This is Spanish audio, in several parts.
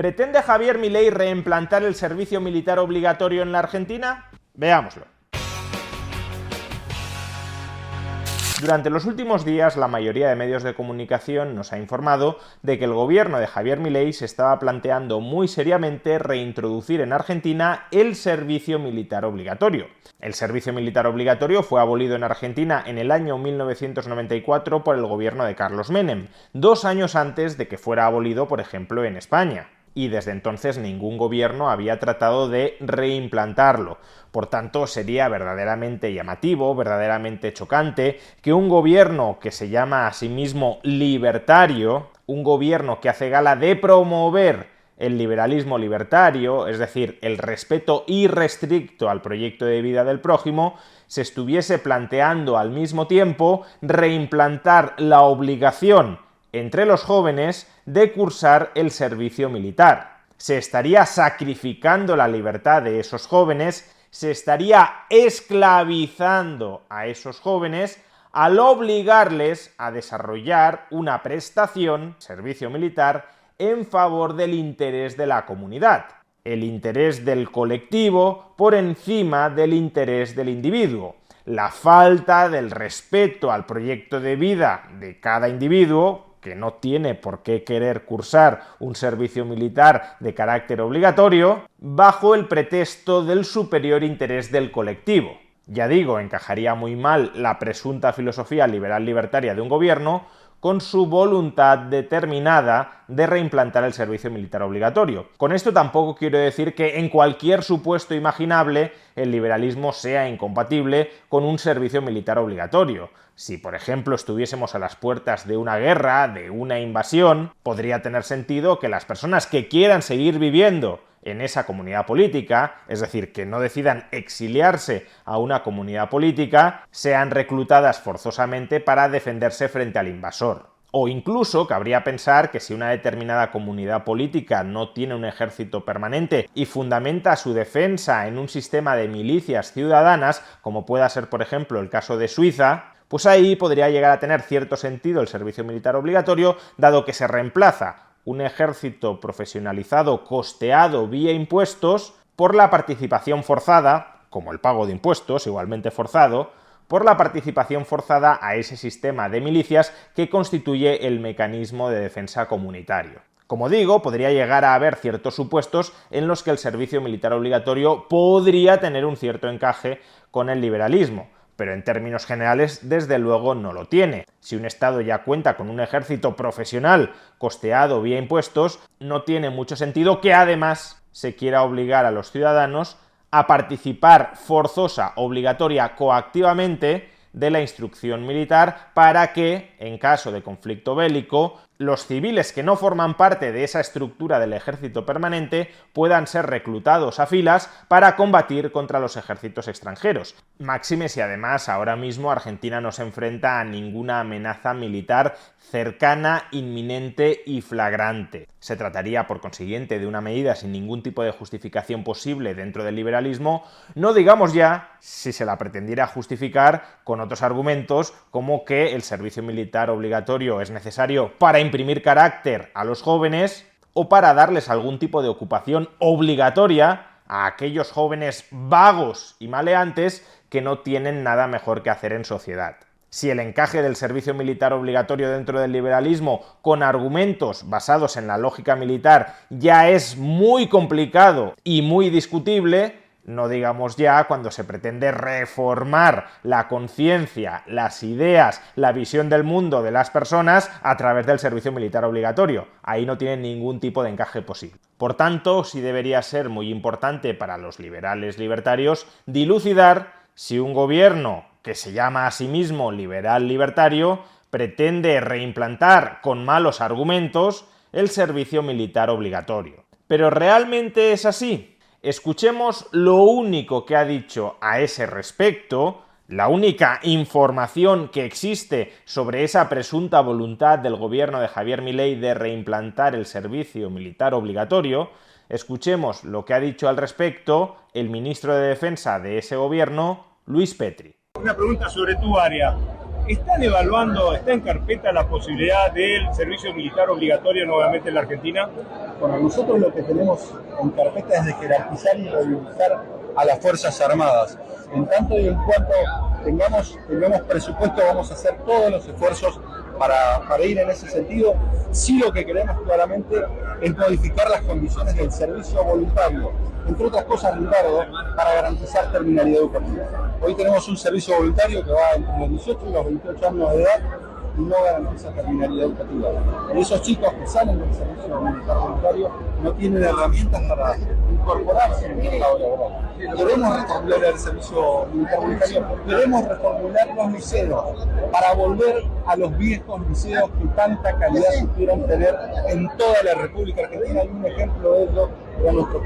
¿Pretende Javier Milei reimplantar el servicio militar obligatorio en la Argentina? Veámoslo. Durante los últimos días, la mayoría de medios de comunicación nos ha informado de que el gobierno de Javier Milei se estaba planteando muy seriamente reintroducir en Argentina el servicio militar obligatorio. El servicio militar obligatorio fue abolido en Argentina en el año 1994 por el gobierno de Carlos Menem, 2 años antes de que fuera abolido, por ejemplo, en España. Y desde entonces ningún gobierno había tratado de reimplantarlo. Por tanto, sería verdaderamente llamativo, verdaderamente chocante, que un gobierno que se llama a sí mismo libertario, un gobierno que hace gala de promover el liberalismo libertario, es decir, el respeto irrestricto al proyecto de vida del prójimo, se estuviese planteando al mismo tiempo reimplantar la obligación entre los jóvenes de cursar el servicio militar. Se estaría sacrificando la libertad de esos jóvenes, se estaría esclavizando a esos jóvenes al obligarles a desarrollar una prestación, servicio militar, en favor del interés de la comunidad, el interés del colectivo por encima del interés del individuo. La falta del respeto al proyecto de vida de cada individuo, que no tiene por qué querer cursar un servicio militar de carácter obligatorio, bajo el pretexto del superior interés del colectivo. Ya digo, encajaría muy mal la presunta filosofía liberal libertaria de un gobierno con su voluntad determinada de reimplantar el servicio militar obligatorio. Con esto tampoco quiero decir que en cualquier supuesto imaginable el liberalismo sea incompatible con un servicio militar obligatorio. Si, por ejemplo, estuviésemos a las puertas de una guerra, de una invasión, podría tener sentido que las personas que quieran seguir viviendo en esa comunidad política, es decir, que no decidan exiliarse a una comunidad política, sean reclutadas forzosamente para defenderse frente al invasor. O incluso cabría pensar que si una determinada comunidad política no tiene un ejército permanente y fundamenta su defensa en un sistema de milicias ciudadanas, como pueda ser por ejemplo el caso de Suiza, pues ahí podría llegar a tener cierto sentido el servicio militar obligatorio, dado que se reemplaza un ejército profesionalizado costeado vía impuestos por la participación forzada, como el pago de impuestos, igualmente forzado, por la participación forzada a ese sistema de milicias que constituye el mecanismo de defensa comunitario. Como digo, podría llegar a haber ciertos supuestos en los que el servicio militar obligatorio podría tener un cierto encaje con el liberalismo, pero en términos generales, desde luego, no lo tiene. Si un Estado ya cuenta con un ejército profesional costeado vía impuestos, no tiene mucho sentido que además se quiera obligar a los ciudadanos a participar forzosa, obligatoria, coactivamente de la instrucción militar para que, en caso de conflicto bélico, los civiles que no forman parte de esa estructura del ejército permanente puedan ser reclutados a filas para combatir contra los ejércitos extranjeros. Máxime si además ahora mismo Argentina no se enfrenta a ninguna amenaza militar cercana, inminente y flagrante. Se trataría, por consiguiente, de una medida sin ningún tipo de justificación posible dentro del liberalismo, no digamos ya si se la pretendiera justificar con otros argumentos como que el servicio militar obligatorio es necesario para imprimir carácter a los jóvenes o para darles algún tipo de ocupación obligatoria a aquellos jóvenes vagos y maleantes que no tienen nada mejor que hacer en sociedad. Si el encaje del servicio militar obligatorio dentro del liberalismo con argumentos basados en la lógica militar ya es muy complicado y muy discutible, no digamos ya cuando se pretende reformar la conciencia, las ideas, la visión del mundo de las personas a través del servicio militar obligatorio. Ahí no tiene ningún tipo de encaje posible. Por tanto, sí debería ser muy importante para los liberales libertarios dilucidar si un gobierno que se llama a sí mismo liberal libertario pretende reimplantar con malos argumentos el servicio militar obligatorio. ¿Pero realmente es así? Escuchemos lo único que ha dicho a ese respecto, la única información que existe sobre esa presunta voluntad del gobierno de Javier Milei de reimplantar el servicio militar obligatorio. Escuchemos lo que ha dicho al respecto el ministro de Defensa de ese gobierno, Luis Petri. Una pregunta sobre tu área. ¿Están evaluando, está en carpeta la posibilidad del servicio militar obligatorio nuevamente en la Argentina? Bueno, nosotros lo que tenemos en carpeta es de jerarquizar y movilizar a las Fuerzas Armadas. En tanto y en cuanto tengamos presupuesto, vamos a hacer todos los esfuerzos para ir en ese sentido. Sí, lo que queremos claramente es modificar las condiciones del servicio voluntario, entre otras cosas, Ricardo, para garantizar terminalidad educativa. Hoy tenemos un servicio voluntario que va entre los 18 y los 28 años de edad y no garantiza terminalidad educativa. Y esos chicos que salen del servicio militar voluntario no tienen herramientas para incorporarse en el mercado laboral. Queremos reformular el servicio militar voluntario, queremos reformular los liceos para volver a los viejos liceos que tanta calidad supieron tener en toda la República Argentina. Y un ejemplo de ello era nuestro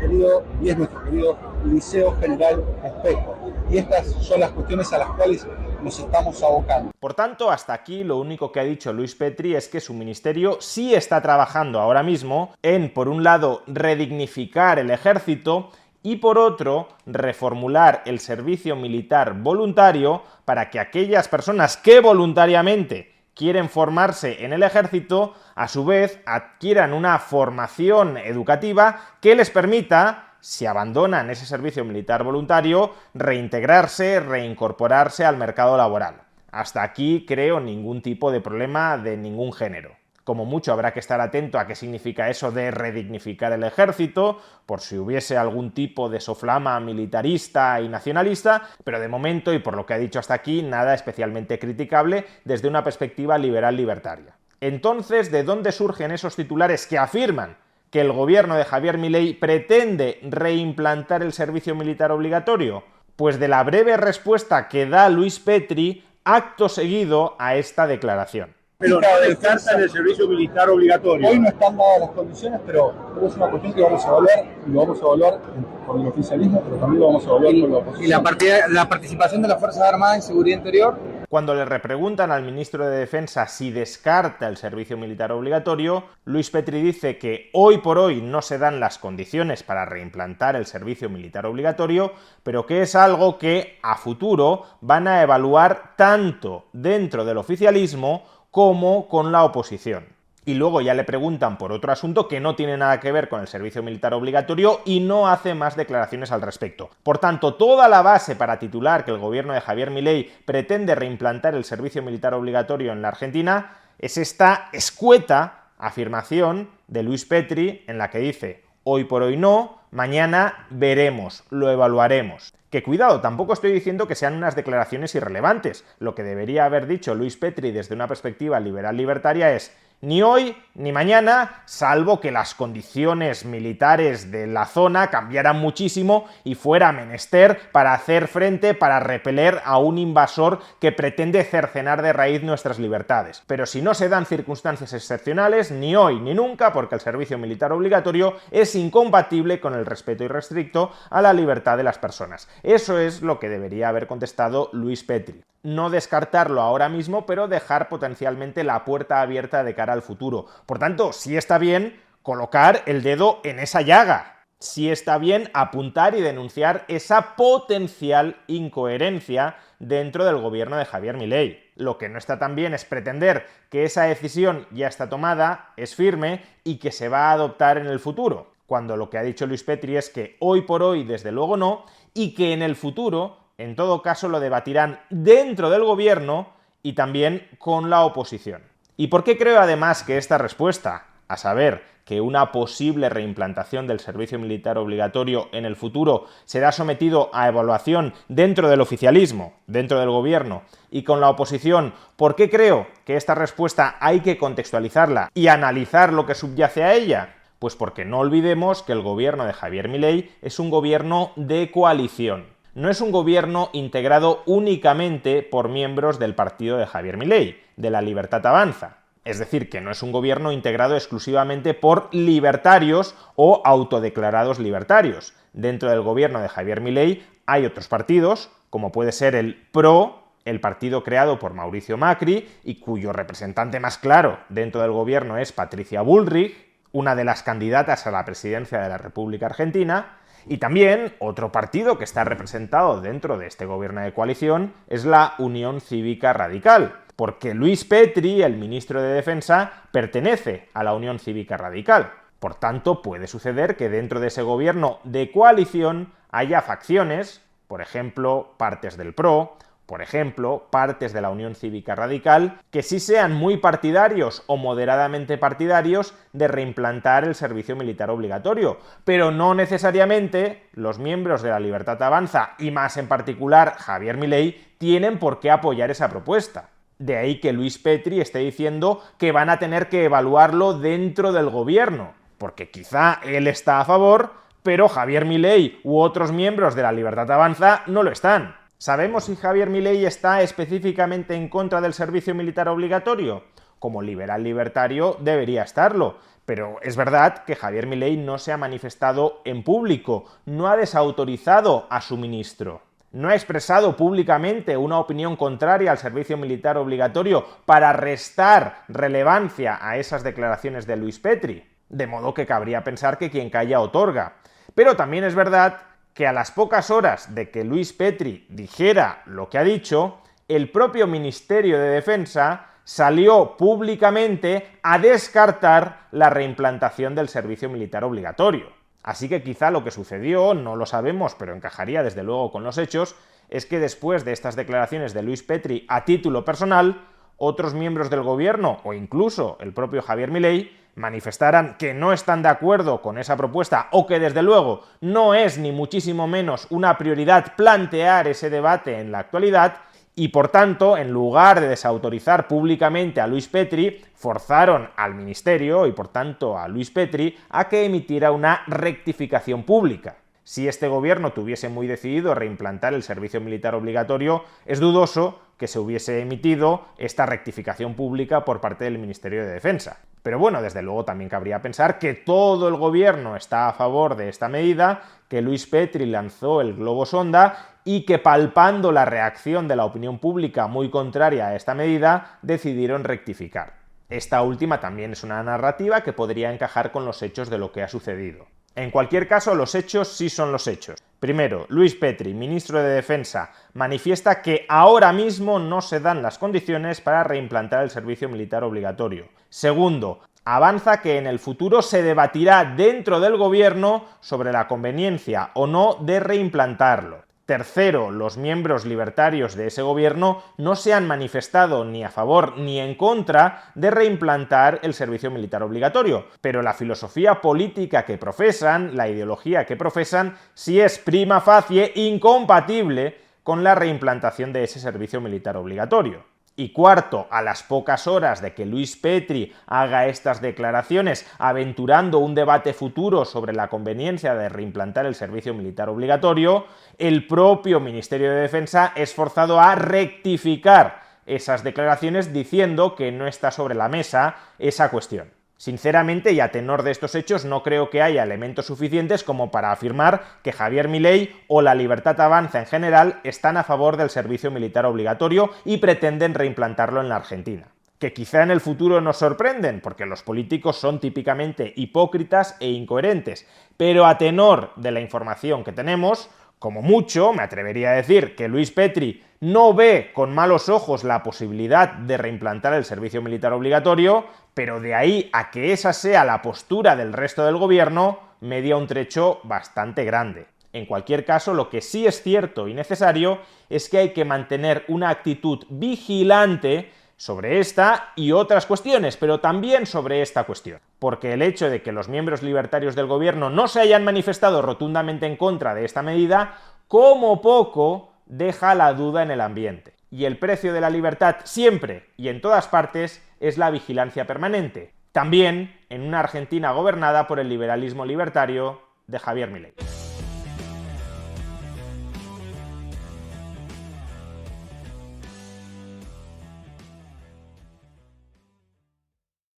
querido Liceo General Espejo. Y estas son las cuestiones a las cuales nos estamos abocando. Por tanto, hasta aquí lo único que ha dicho Luis Petri es que su ministerio sí está trabajando ahora mismo en, por un lado, redignificar el ejército y, por otro, reformular el servicio militar voluntario para que aquellas personas que voluntariamente quieren formarse en el ejército, a su vez adquieran una formación educativa que les permita, si abandonan ese servicio militar voluntario, reintegrarse, reincorporarse al mercado laboral. Hasta aquí creo ningún tipo de problema de ningún género. Como mucho habrá que estar atento a qué significa eso de redignificar el ejército, por si hubiese algún tipo de soflama militarista y nacionalista, pero de momento, y por lo que ha dicho hasta aquí, nada especialmente criticable desde una perspectiva liberal-libertaria. Entonces, ¿de dónde surgen esos titulares que afirman que el gobierno de Javier Milei pretende reimplantar el servicio militar obligatorio? Pues de la breve respuesta que da Luis Petri acto seguido a esta declaración. Pero no descartan el servicio militar obligatorio. Hoy no están dadas las condiciones, pero es una cuestión que vamos a evaluar, y lo vamos a evaluar con el oficialismo, pero también lo vamos a evaluar con la oposición. ¿Y la participación de las Fuerzas Armadas en seguridad interior? Cuando le repreguntan al ministro de Defensa si descarta el servicio militar obligatorio, Luis Petri dice que hoy por hoy no se dan las condiciones para reimplantar el servicio militar obligatorio, pero que es algo que a futuro van a evaluar tanto dentro del oficialismo como con la oposición. Y luego ya le preguntan por otro asunto que no tiene nada que ver con el servicio militar obligatorio y no hace más declaraciones al respecto. Por tanto, toda la base para titular que el gobierno de Javier Milei pretende reimplantar el servicio militar obligatorio en la Argentina es esta escueta afirmación de Luis Petri en la que dice: hoy por hoy no, mañana veremos, lo evaluaremos. Que cuidado, tampoco estoy diciendo que sean unas declaraciones irrelevantes. Lo que debería haber dicho Luis Petri desde una perspectiva liberal-libertaria es: ni hoy ni mañana, salvo que las condiciones militares de la zona cambiaran muchísimo y fuera menester para hacer frente, para repeler a un invasor que pretende cercenar de raíz nuestras libertades. Pero si no se dan circunstancias excepcionales, ni hoy ni nunca, porque el servicio militar obligatorio es incompatible con el respeto irrestricto a la libertad de las personas. Eso es lo que debería haber contestado Luis Petri. No descartarlo ahora mismo, pero dejar potencialmente la puerta abierta de cara al futuro. Por tanto, sí está bien colocar el dedo en esa llaga. Sí está bien apuntar y denunciar esa potencial incoherencia dentro del gobierno de Javier Milei. Lo que no está tan bien es pretender que esa decisión ya está tomada, es firme y que se va a adoptar en el futuro, cuando lo que ha dicho Luis Petri es que hoy por hoy desde luego no, y que en el futuro en todo caso lo debatirán dentro del gobierno y también con la oposición. ¿Y por qué creo además que esta respuesta, a saber, que una posible reimplantación del servicio militar obligatorio en el futuro será sometido a evaluación dentro del oficialismo, dentro del gobierno y con la oposición, por qué creo que esta respuesta hay que contextualizarla y analizar lo que subyace a ella? Pues porque no olvidemos que el gobierno de Javier Milei es un gobierno de coalición. No es un gobierno integrado únicamente por miembros del partido de Javier Milei, de La Libertad Avanza. Es decir, que no es un gobierno integrado exclusivamente por libertarios o autodeclarados libertarios. Dentro del gobierno de Javier Milei hay otros partidos, como puede ser el PRO, el partido creado por Mauricio Macri y cuyo representante más claro dentro del gobierno es Patricia Bullrich, una de las candidatas a la presidencia de la República Argentina. Y también otro partido que está representado dentro de este gobierno de coalición es la Unión Cívica Radical. porque Luis Petri, el ministro de Defensa, pertenece a la Unión Cívica Radical. Por tanto, puede suceder que dentro de ese gobierno de coalición haya facciones, por ejemplo, partes del PRO, por ejemplo, partes de la Unión Cívica Radical, que sí sean muy partidarios o moderadamente partidarios de reimplantar el servicio militar obligatorio, pero no necesariamente los miembros de la Libertad Avanza, y más en particular Javier Milei, tienen por qué apoyar esa propuesta. De ahí que Luis Petri esté diciendo que van a tener que evaluarlo dentro del gobierno, porque quizá él está a favor, pero Javier Milei u otros miembros de la Libertad Avanza no lo están. ¿Sabemos si Javier Milei está específicamente en contra del servicio militar obligatorio? Como liberal libertario debería estarlo, pero es verdad que Javier Milei no se ha manifestado en público, no ha desautorizado a su ministro, no ha expresado públicamente una opinión contraria al servicio militar obligatorio para restar relevancia a esas declaraciones de Luis Petri, de modo que cabría pensar que quien calla otorga. Pero también es verdad que a las pocas horas de que Luis Petri dijera lo que ha dicho, el propio Ministerio de Defensa salió públicamente a descartar la reimplantación del servicio militar obligatorio. Así que quizá lo que sucedió, no lo sabemos, pero encajaría desde luego con los hechos, es que después de estas declaraciones de Luis Petri a título personal, otros miembros del gobierno, o incluso el propio Javier Milei, manifestaran que no están de acuerdo con esa propuesta o que desde luego no es ni muchísimo menos una prioridad plantear ese debate en la actualidad y por tanto, en lugar de desautorizar públicamente a Luis Petri, forzaron al ministerio y por tanto a Luis Petri a que emitiera una rectificación pública. Si este gobierno tuviese muy decidido reimplantar el servicio militar obligatorio, es dudoso que se hubiese emitido esta rectificación pública por parte del Ministerio de Defensa. Pero bueno, desde luego también cabría pensar que todo el gobierno está a favor de esta medida, que Luis Petri lanzó el globo sonda y que palpando la reacción de la opinión pública muy contraria a esta medida, decidieron rectificar. Esta última también es una narrativa que podría encajar con los hechos de lo que ha sucedido. En cualquier caso, los hechos sí son los hechos. Primero, Luis Petri, ministro de Defensa, manifiesta que ahora mismo no se dan las condiciones para reimplantar el servicio militar obligatorio. Segundo, avanza que en el futuro se debatirá dentro del gobierno sobre la conveniencia o no de reimplantarlo. Tercero, los miembros libertarios de ese gobierno no se han manifestado ni a favor ni en contra de reimplantar el servicio militar obligatorio, pero la filosofía política que profesan, la ideología que profesan, sí es prima facie incompatible con la reimplantación de ese servicio militar obligatorio. Y cuarto, a las pocas horas de que Luis Petri haga estas declaraciones aventurando un debate futuro sobre la conveniencia de reimplantar el servicio militar obligatorio, el propio Ministerio de Defensa es forzado a rectificar esas declaraciones diciendo que no está sobre la mesa esa cuestión. Sinceramente, y a tenor de estos hechos, no creo que haya elementos suficientes como para afirmar que Javier Milei o la Libertad Avanza en general están a favor del servicio militar obligatorio y pretenden reimplantarlo en la Argentina. Que quizá en el futuro nos sorprenden, porque los políticos son típicamente hipócritas e incoherentes, pero a tenor de la información que tenemos, como mucho, me atrevería a decir que Luis Petri no ve con malos ojos la posibilidad de reimplantar el servicio militar obligatorio, pero de ahí a que esa sea la postura del resto del gobierno, media un trecho bastante grande. En cualquier caso, lo que sí es cierto y necesario es que hay que mantener una actitud vigilante sobre esta y otras cuestiones, pero también sobre esta cuestión. Porque el hecho de que los miembros libertarios del gobierno no se hayan manifestado rotundamente en contra de esta medida, como poco deja la duda en el ambiente. Y el precio de la libertad siempre y en todas partes es la vigilancia permanente. También en una Argentina gobernada por el liberalismo libertario de Javier Milei.